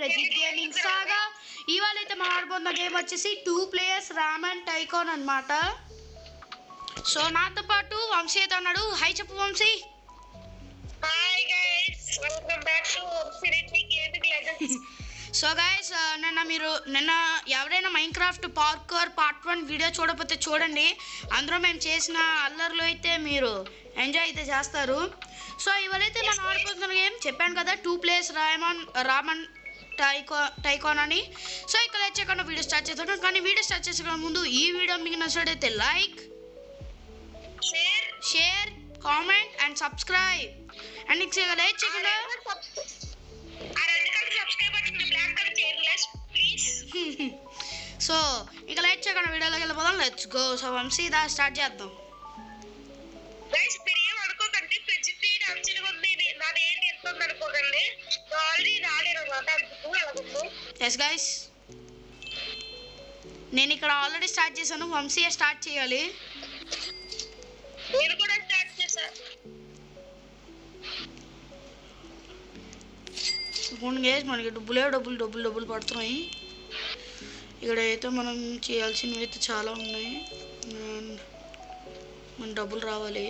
Prajit gaming సాగా. ఇవాళ అయితే మనం ఆడబోతున్న గేమ్ వచ్చేసి 2 players రామన్ టైకోన్ అన్నమాట. సో నాతో పాటు వంశీ అయితే ఉన్నాడు. హై చెప్పు Vamshi. Hi guys, welcome back to Vamshi gaming legends. So guys, నిన్న ఎవరైనా మైన్క్రాఫ్ట్ పార్కర్ పార్ట్ 1 వీడియో చూడకపోతే చూడండి. అందులో మేము చేసిన అల్లర్లు అయితే మీరు ఎంజాయ్ అయితే చేస్తారు. సో ఇవాళైతే మనం ఆడిపోతున్న గేమ్ చెప్పాను కదా, 2 players రామన్ టైకోన్ అని. సో ఇక్కడ వచ్చాక వీడియో స్టార్ట్ చేస్తాను. కానీ వీడియో స్టార్ట్ చేసే ముందు ఈ వీడియో మీకు నచ్చినట్లయితే like, share, comment and subscribe. And ఇక్కడ లైక్ చేయకుండా సో ఇక లైక్ చేయకుండా వీడియోలోకి వెళ్ళిపోదాం. Let's go. సో వంశీ దా స్టార్ట్ చేద్దాం. గైస్ మీరు ఏం అనుకోకండి, ఫ్రిడ్జ్ అంచులుగా ఉంది, నాది ఏంటి ఎంత ఉంది అనుకోకండి. ఆల్రెడీ రాలేరు అన్నమాట. ఎస్ గైస్, నేను ఇక్కడ ఆల్రెడీ స్టార్ట్ చేశాను. వంశీ స్టార్ట్ చేయాలి. నేను కూడా స్టార్ట్ చేశాను. గైస్ మనకి డబ్బులు పడుతున్నాయి. ఇక్కడ అయితే మనం చేయాల్సినవి అయితే చాలా ఉన్నాయి. మన డబ్బులు రావాలి.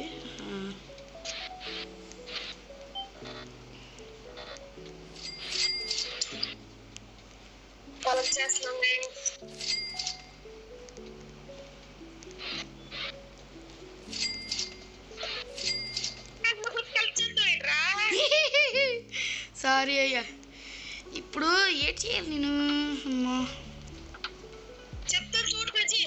సారీ అయ్యా, ఇప్పుడు ఏం చేయాలి నేను? అమ్మా చెప్తాను చూడు ప్రజీ.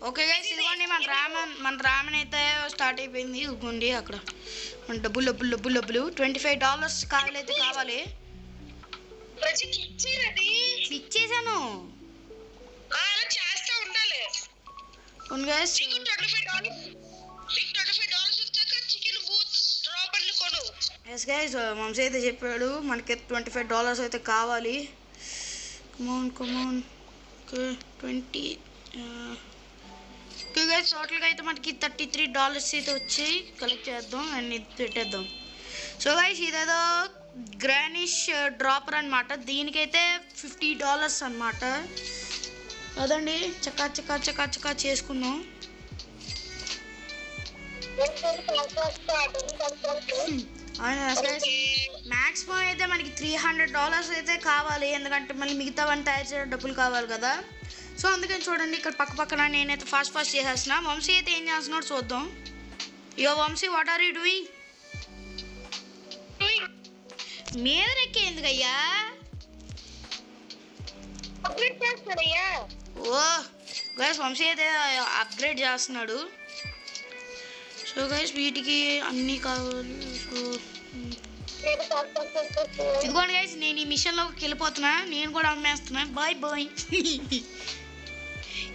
ఓకే గైస్, ఇదిగోండి మన రామన్ అయితే స్టార్ట్ అయిపోయింది. ఇదిగోండి అక్కడ మన డబ్బులు $25 కావాలైతే కావాలి. క్లిక్ చేశాను. అవును గైస్, ఎస్ గైస్, వంశీ అయితే చెప్పాడు మనకి $25 అయితే కావాలి. Come on okay 20. ఓకే గైస్, టోటల్గా అయితే మనకి $33 అయితే వచ్చి కలెక్ట్ చేద్దాం అండ్ ఇది పెట్టేద్దాం. సో గైస్, ఇదేదో గ్రానిష్ డ్రాపర్ అనమాట. దీనికైతే $50 అనమాట. అదండి, చక్కా చేసుకుందాం. మ్యాక్సిమం అయితే మనకి $300 అయితే కావాలి. ఎందుకంటే మళ్ళీ మిగతా వన్ తయారు చేయడం డబ్బులు కావాలి కదా. సో అందుకని చూడండి, ఇక్కడ పక్కన నేనైతే ఫాస్ట్ చేసేస్తున్నా. వంశీ అయితే ఏం చేస్తున్నాడు చూద్దాం. Yo Vamshi, what are you doing? మీద రెక్కే ఎందుకయ్యా? ఓ గైస్, వంశీ అయితే అప్గ్రేడ్ చేస్తున్నాడు. సో గైస్, వీటికి అన్నీ కావాలి. సో ఇదిగోండి గైస్, నేను ఈ మిషన్లోకి వెళ్ళిపోతున్నా. నేను కూడా అమ్మేస్తున్నా. బాయ్.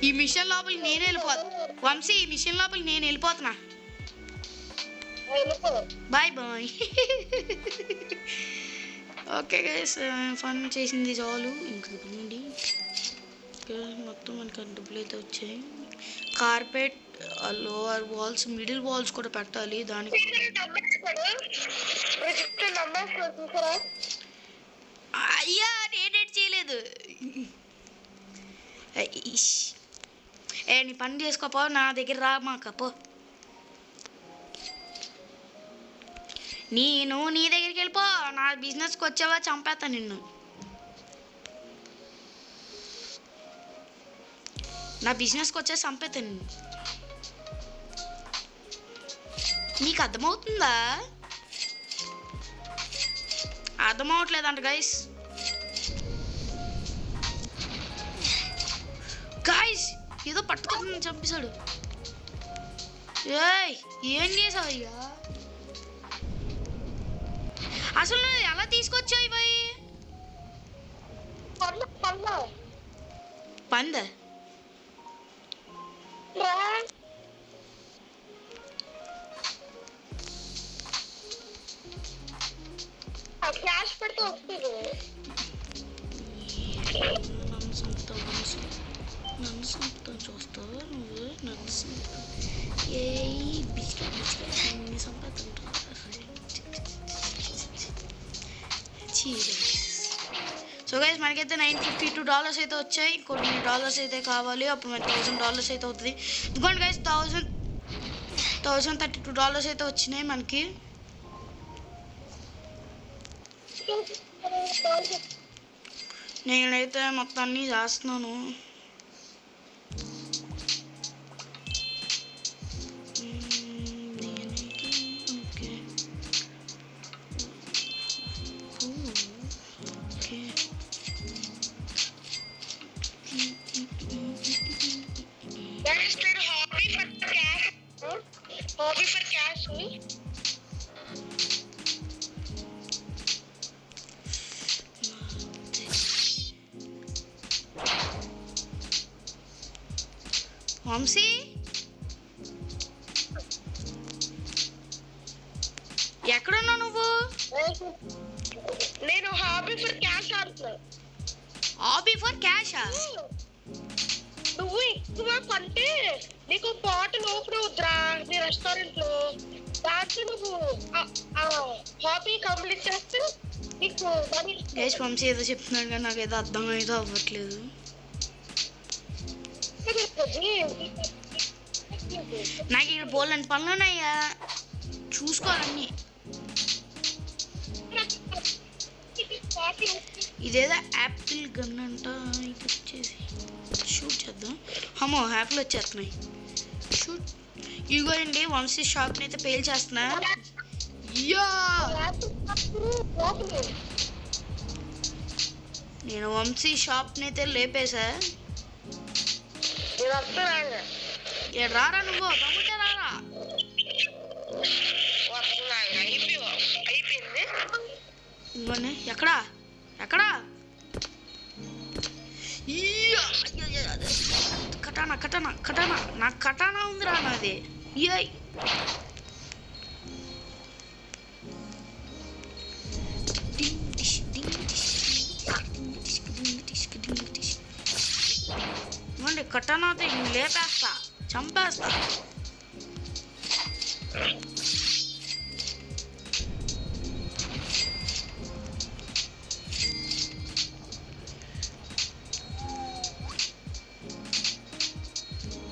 ఈ మిషన్ లోపలికి నేను వెళ్ళిపోతున్నా. వంశీ, ఈ మిషన్ లోపలికి నేను వెళ్ళిపోతున్నా. బాయ్. ఓకే గైస్, ఫన్ చేసింది చాలు. ఇంకొకటి మొత్తం మనకి డబ్బులు అయితే వచ్చాయి. Carpet, lower walls, middle walls కూడా పెట్టాలి. దానికి అయ్యా నేనేట్ చేయలేదు. నీ పని చేసుకోపో, నా దగ్గర రా మాకపో. నేను నీ దగ్గరికి వెళ్ళిపో. నా బిజినెస్కి వచ్చావా చంపేస్తా నిన్ను. నా బిజినెస్కి వచ్చే చంపేస్తా నిన్ను. నీకు అర్థమవుతుందా? అర్థమవట్లేదంట గైస్. ఏదో పట్టుకుని చంపేశాడు. ఏం చేసావు అయ్యా? అసలు నువ్వు ఎలా తీసుకొచ్చావు ఇవి? పంద క్యాష్ పెడితే వస్తుంది. నన్ను సంపుతాను చూస్తావా నువ్వు? నన్ను ఏ బిస్కెట్ సో గైస్ మనకైతే $952 అయితే వచ్చాయి. కొన్ని డాలర్స్ అయితే కావాలి, అప్పుడు మనకి $1000 అయితే అవుతుంది. ఇదిగోండి గైస్ $1032 అయితే వచ్చినాయి మనకి. నేనైతే మొత్తాన్ని చేస్తున్నాను. Hobby for cash. వంశీ ఎక్కడున్నావు నువ్వు? నేను హాబీ ఫర్ క్యాష్ ఆడుతున్నా. హాబీ ఫర్ క్యాషా? నువ్వు ఎక్కువ కొంటే నీకు బాటిల్ ఓపెన్ అవుద్దిరా నీ రెస్టారెంట్ లో. దాంట్లో నువ్వు హాబీ కంప్లీట్ చేస్తే నీకు మనీ. గైస్ వంశీ ఏదో చెప్తున్నాడు కానీ నాకైతే అర్థం అయితే అవ్వట్లేదు. నాకు ఇక్కడ బోల్ని పనులు ఉన్నాయా, చూసుకోవాలన్నీ. ఇదేదో యాపిల్ గన్ అంట, ఇది వచ్చేసి షూట్ చేద్దాం. అమ్మో యాపిల్ వచ్చేస్తున్నాయి, షూట్. ఇదిగోండి వంశీ షాప్ని అయితే పేల్ చేస్తున్నా. యా నేను వంశీ షాప్ని అయితే లేపేసా. రారా నువ్వు తమ్ముంటే రారా. అయిపోయింది. ఇంకోండి ఎక్కడా ఎక్కడా కటానా కటానా కటానా, నాకు కటానా ఉందిరా నాది. ఇయ్ ఇవ్వండి కటానాతో లేపేస్తా, చంపేస్తా.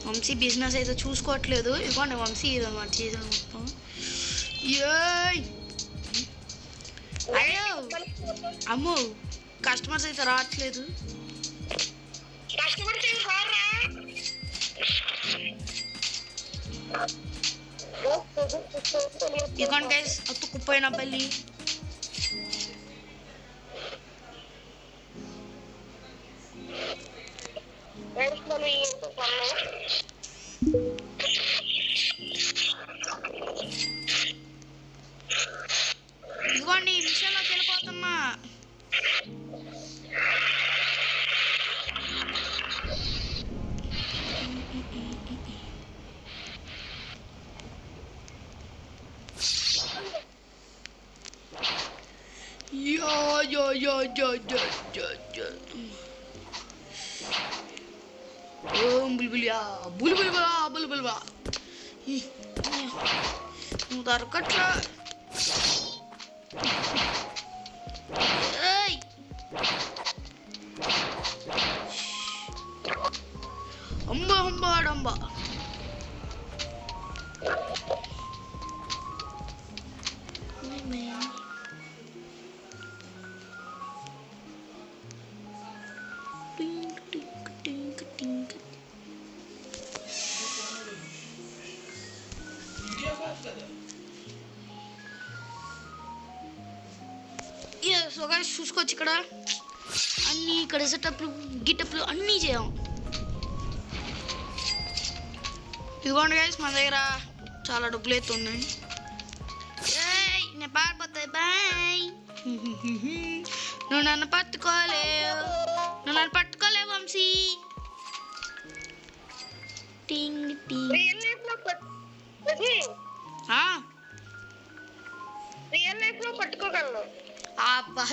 వంశీ బిజినెస్ అయితే చూసుకోవట్లేదు. ఇవ్వండి వంశీ ఇదన్నమాట చేసాను మొత్తం. అయ్యో అమ్మో కస్టమర్స్ అయితే రావట్లేదు. ఇదిగోండి గైస్ అతుక్కుపోయిన బల్లి. ఇదిగోండి ఈ మిషన్లోకి వెళ్ళిపోతున్నా. బుల్బుల్బా నువ్వు దొరకట్లా. అంబా అంబా డంబా. సో గైస్ చూసుకోవచ్చు ఇక్కడ అన్నీ, ఇక్కడ సెటప్లు గిటప్లు అన్నీ చేయం. ఇదిగోండి గైస్ మన దగ్గర చాలా డబ్బులు అయితే ఉన్నాయి. నేను పారిపోతాయి బాయ్. నువ్వు నన్ను పట్టుకోలేవు, నువ్వు నన్ను పట్టుకోలేవు వంశీ. టింగ్ టింగ్. రియల్ లైఫ్ లో పట్టుకోగలను.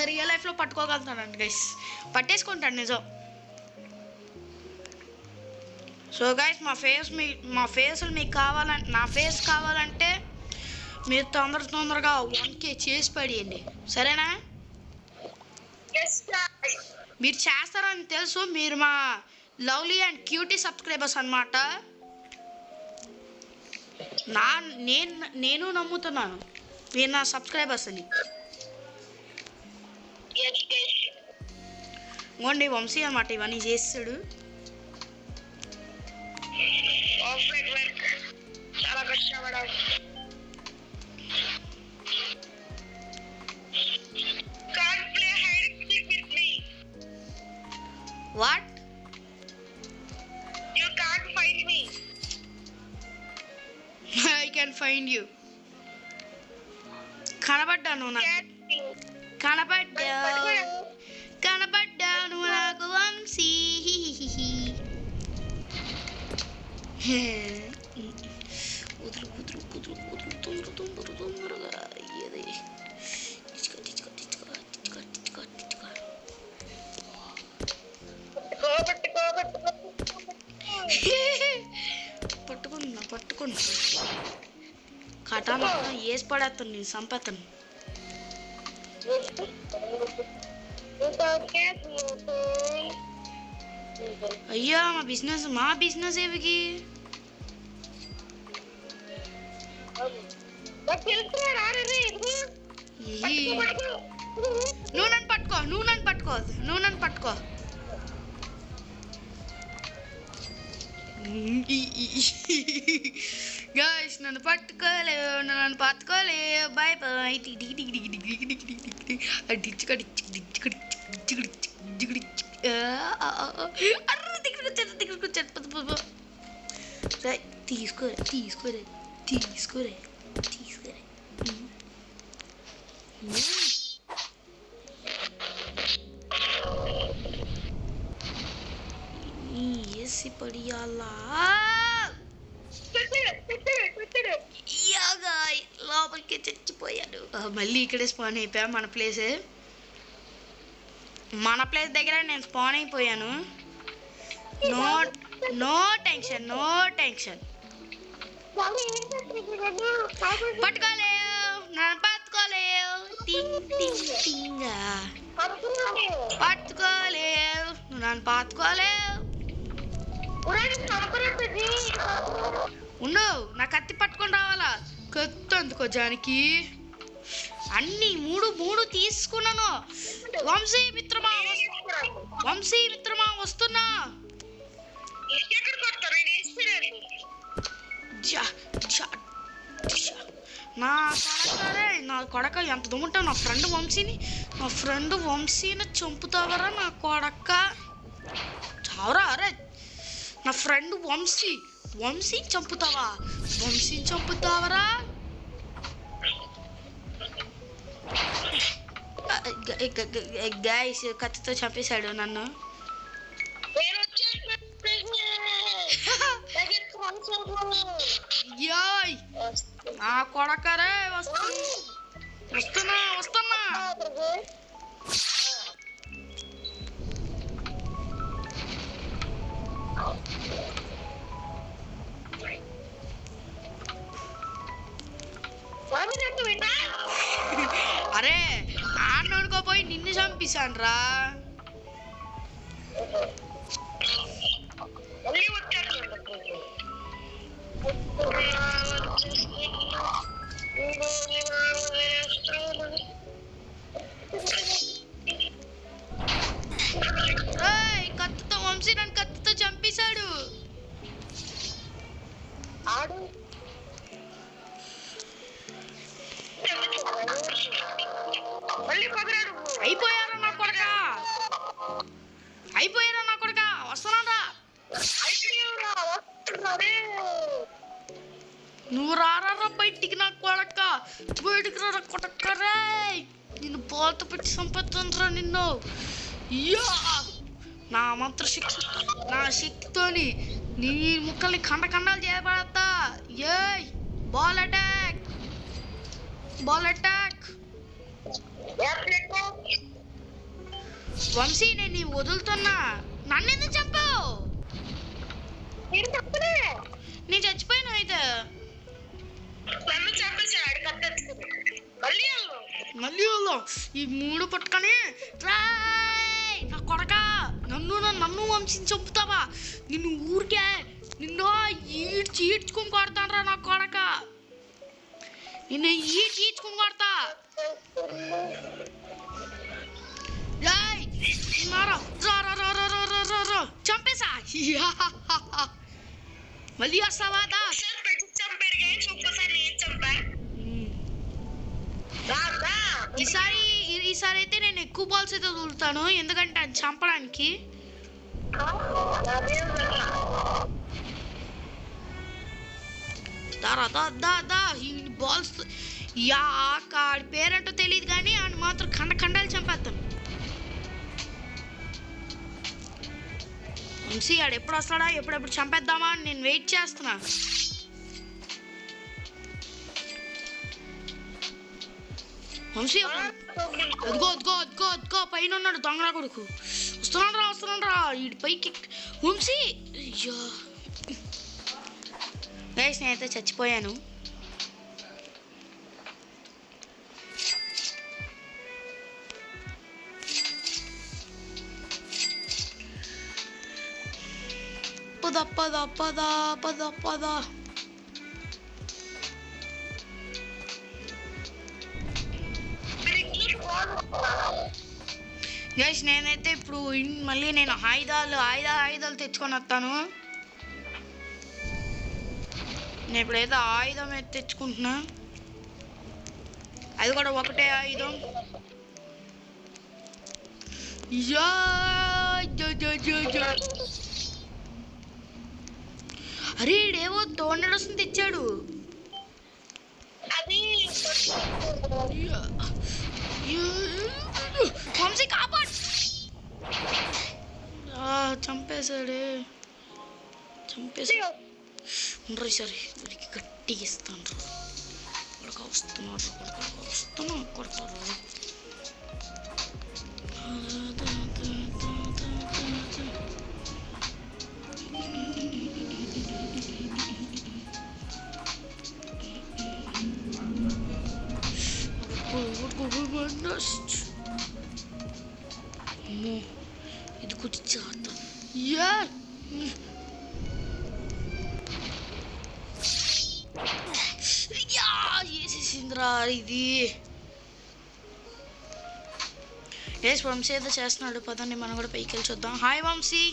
రియల్ లైఫ్లో పట్టుకోగలుగుతానండి గైస్, పట్టేసుకుంటాను నిజం. సో గైస్ మా ఫేస్ మీకు కావాలంటే, నా ఫేస్ కావాలంటే మీరు తొందరగా 1K చేసి పడేయండి, సరేనా? మీరు చేస్తారని తెలుసు, మీరు మా లవ్లీ అండ్ క్యూటీ సబ్స్క్రైబర్స్ అన్నమాట. నేను నమ్ముతున్నాను మీరు నా సబ్స్క్రైబర్స్ అని. ఓన్లీ వంశీ అన్నమాట ఇవన్నీ చేస్తాడు. చాలా కష్టపడాలి. What? You can't find me. I can find you. కనబడ్డాను నాకు, కనబడ్డాను నాకు వంశీ. కుదురు తొందరగా అయ్యేది. పట్టుకున్నా కటానా వేసి పడేస్తాను, నేను సంపేస్తాను. అయ్యా మా బిజినెస్ ఏవికి నువ్వు నన్ను పట్టుకో. గైస్ నన్ను పట్టుకోలేవు. Bye bye. తీసుకోరే. వేసి పడియాలా లోపలికి చచ్చిపోయాడు. మళ్ళీ ఇక్కడే స్పాన్ అయిపోయా. మన ప్లేస్ దగ్గర నేను స్పాన్ అయిపోయాను. No tension. పట్టుకోలేవు, నన్ను పట్టుకోలేవు. పట్టుకోలేవు, నువ్వు నన్ను పట్టుకోలేవు. ఉండు, నా కత్తి పట్టుకొని రావాలా? కత్తి అందుకో జానికి. అన్ని మూడు తీసుకున్నాను. వంశీ మిత్రమా వస్తున్నా. నా కొడక ఎంత దుమ్ముంటావు. నా ఫ్రెండ్ వంశీని చంపుతావరా నా కొడక? చావరా. అరే నా ఫ్రెండ్ వంశీ చంపుతావా? చంపుతావరా? గైస్ కత్తితో చంపేశాడు నన్ను. నా కొడకరే వస్తున్నా. అరే ఆడుకోపోయి నిన్ను చంపేశాను రా. కత్తితో వంశీ నన్ను కత్తితో చంపేశాడు. అయిపోయారా నా కొడక? వస్తున్నారా? నువ్వు రారా బయటికి నా కొడక. బయటికి రా కొడకరే. నిన్ను బాల్తో పెట్టి సంపేస్తుందిరా నిన్ను. నా శక్తితోని నీ ముక్కల్ని ఖండాలు చేయబడతా. Ball attack. వంశీ నేను వదులుతున్నా. నన్ను ఎందుకు చంపావు? నేను చచ్చిపోయాను. అయితే నన్ను చంపేశాడు. ఈ 3 పట్టుకొని రాయ్ నా కొడక నన్ను వంశీ చంపుతావా నిన్ను ఊరికే నిన్ను ఈడ్చుకుని కొడతానరా నా కొడక నిన్ను ఈడ్చుకుని కొడతా చంపేసా మళ్ళీ వస్తావా ఈసారి అయితే నేను ఎక్కువ బాల్స్ అయితే వదులుతాను ఎందుకంటే అది చంపడానికి బాల్స్ ఆడి పేరంటో తెలియదు కానీ ఆయన మాత్రం ఖండాలు చంపేస్తాను వంశీ ఆడు ఎప్పుడు వస్తాడా ఎప్పుడెప్పుడు చంపేద్దామా అని నేను వెయిట్ చేస్తున్నా వంశీ అదిగో పైన ఉన్నాడు దొంగరా కొడుకు వస్తున్నాడు రా వీడి పైకి వంశీ అయ్యో గైస్ నేనైతే చచ్చిపోయాను పద గైస్ నేనైతే ఇప్పుడు మళ్ళీ నేను ఆయుధాలు తెచ్చుకొని వస్తాను నేను ఇప్పుడైతే ఆయుధం అయితే తెచ్చుకుంటున్నా అది కూడా ఒకటే ఆయుధం అరే ఇడేవో తోండడొస్తుంది తెచ్చాడు వంశీ కాపాడు చంపేశాడు ఉండరు సరే వీడికి గట్టిగా ఇస్తాను వస్తున్నా కొడతారు ఇది కొంచెం జాగ్రత్త వేసేసిందిరా ఇది వంశీ ఏదో చేస్తున్నాడు పదండి మనం కూడా పైకి వెళ్ళి చూద్దాం హాయ్ వంశీ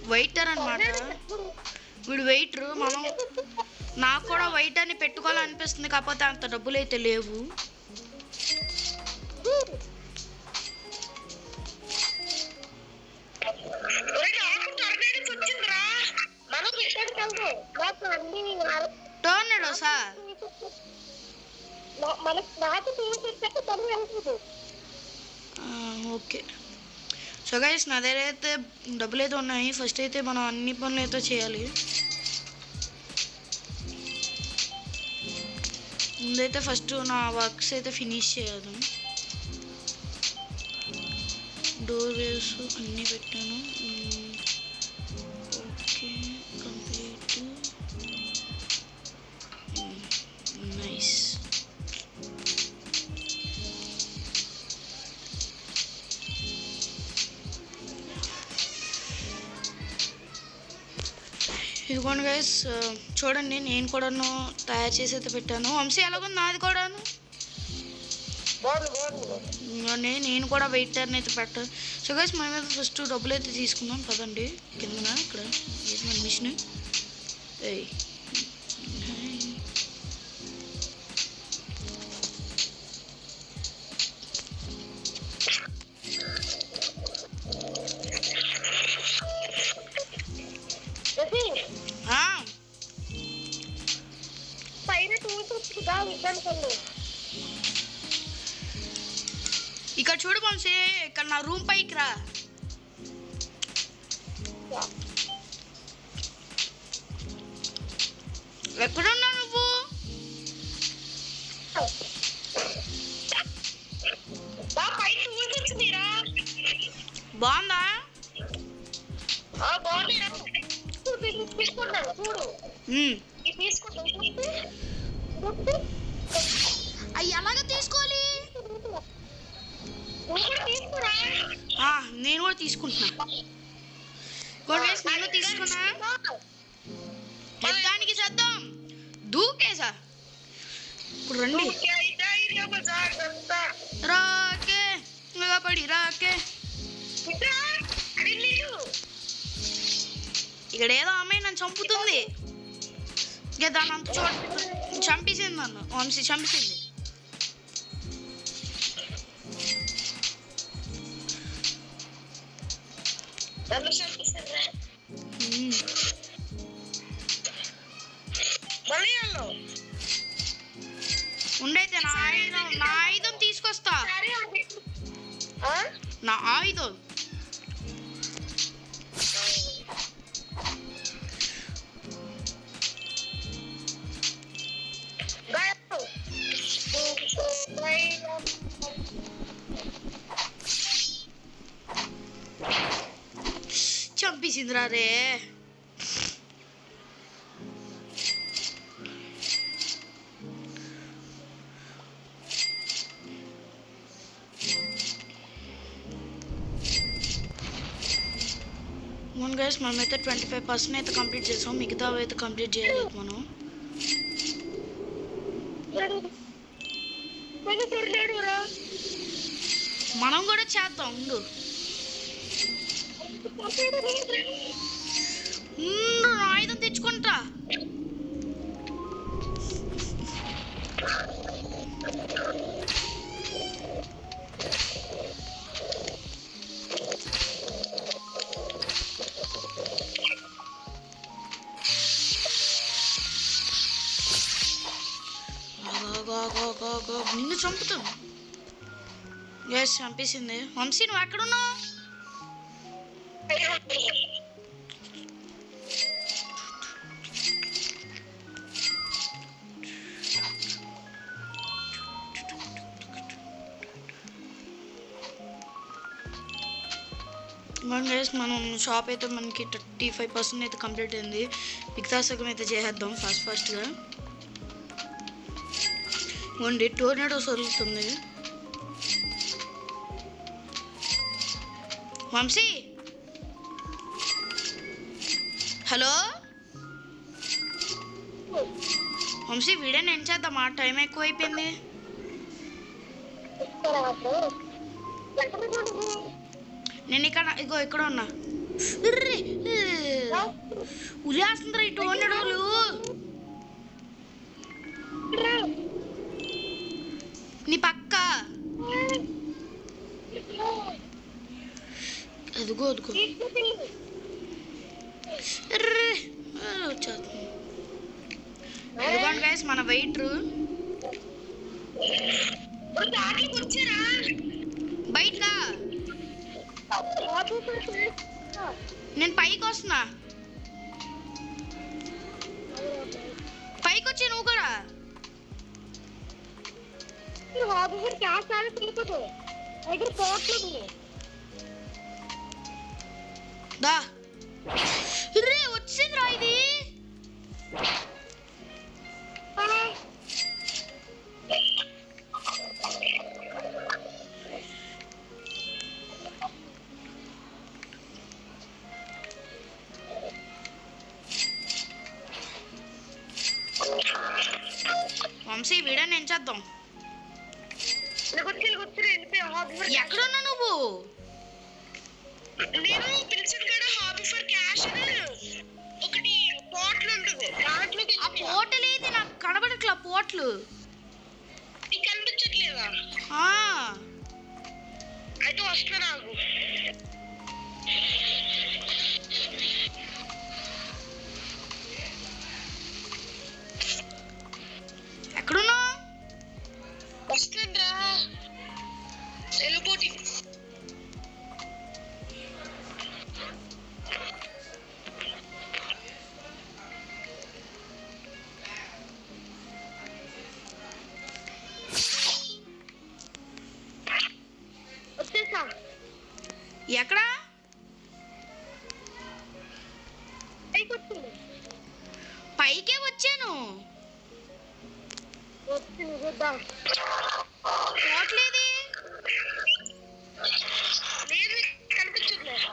వెయిటర్ అనమాట వీడు వెయిటర్ నాకు కూడా వెయిటర్ని పెట్టుకోవాలనిపిస్తుంది కాకపోతే అంత డబ్బులు అయితే లేవు tornado sir okay so guys నా దగ్గర అయితే డబ్బులు అయితే ఉన్నాయి ఫస్ట్ అయితే మనం అన్ని పనులు అయితే చేయాలి ముందైతే ఫస్ట్ నా వర్క్స్ అయితే ఫినిష్ చేయాలి డోర్ వేస్ అన్నీ పెట్టాను ఓకే కంప్లీట్ నైస్ ఇదిగోండి గైస్ చూడండి నేను కూడాను తయారు చేసి అయితే పెట్టాను వంశీ ఎలాగుంది నాది కూడాను నేను కూడా వెయిటర్ని అయితే పెట్టాను సో గైస్ మనమైతే ఫస్ట్ డబ్బులు అయితే తీసుకుందాం పదండి కిందన ఇక్కడ ఏది మన మిషన్ ఇక్కడ చూడు వంశీ ఇక్కడ నా రూమ్ పైకి రా ఎక్కడున్నా నువ్వు బాగుందా అవి ఎలాగ తీసుకోవాలి? నేను కూడా తీసుకుంటున్నా. నేను తీసుకున్నా. దానికి చేద్దాం. దూకేసా. ఇప్పుడు రండి. రాకే పడి రాకే. ఇక్కడ ఏదో అమ్మాయి నన్ను చంపుతుంది. ఇక దాన్ని అంత చంపేసింది నన్ను. వంశీ చంపేసింది. ఉండైతే నా ఆయుధం తీసుకొస్తా. నా ఆయుధం చంపేసిందిరా రే. అవును గైస్, మనమైతే 25% అయితే కంప్లీట్ చేసాం. మిగతా అయితే కంప్లీట్ చేయలేదు మనం. మనం కూడా చేద్దాం. ఉండు ఆయుధం తెచ్చుకుంటా. నిన్ను చంపుతాను. ఎస్, చంపేసింది. వంశీ నువ్వు ఎక్కడున్నావు? గైస్, మనం షాప్ అయితే మనకి 35% అయితే కంప్లీట్ అయింది. మిగతా సగం అయితే చేసేద్దాం ఫాస్ట్గా. ఓన్లీ టోర్నాడో వదులుతుంది. వంశీ, హలో వంశీ, వీడియోని ఎండ్ చేద్దామా? టైం ఎక్కువ అయిపోయింది. నేను ఇక్కడ ఉన్నా. ఉలేస్తుందిరా ఈ టోర్నాడోలు. నీ పక్క అదిగో వచ్చేది గైస్ మన వెయిటర్. బయటగా నేను పైకి వస్తున్నా. పైకి వచ్చి నువ్వు కూడా దా. వచ్చిందిరా ఇది. వంశీ వీడియో నేను చేద్దాం. ఎక్కడున్నా నువ్వు? నేను పిలిచిన కూడా హాబీ ఫర్ క్యాష్ ఒకటి పోర్టల్ ఉంటుంది. ఆ పోర్టల్ ఏది? నాకు కనబడట్లా పోర్టల్. నీకు కనిపించట్లేదా? అయితే వస్తా నాకు. ఎక్కడున్నా? వస్తుందా? వెళ్ళిపోటీ వచ్చేసా. ఎక్కడా? పైకే వచ్చాను. వచ్చింది చూద్దాం. పోట్లేది. లేదు కనిపించట్లేదు.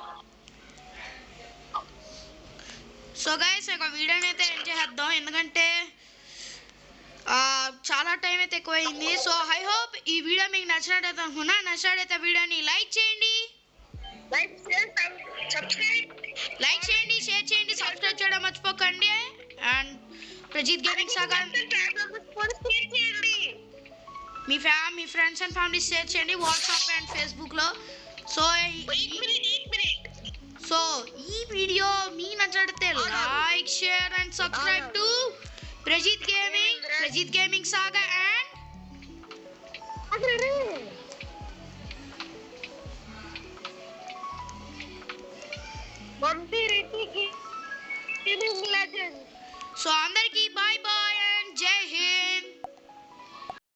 సో గైస్ ఒక వీడియోని అయితే ఎంజాయ్ చేద్దాం, ఎందుకంటే చాలా టైం అయితే ఎక్కువైంది. సో ఐ హోప్ ఈ వీడియో మీకు నచ్చినట్టయితే అనుకున్నా. నచ్చినట్టయితే వీడియోని లైక్ చేయండి, లైక్ చేయండి, షేర్ చేయండి, సబ్స్క్రైబ్ చేయడం మర్చిపోకండి. And Prajit gaming saga me friends and family share చేయండి వాట్సాప్ అండ్ ఫేస్బుక్లో. సో ఈ వీడియో మీ నచ్చినట్లయితే like share and subscribe to Prajit gaming saga and so అందరికీ బాయ్.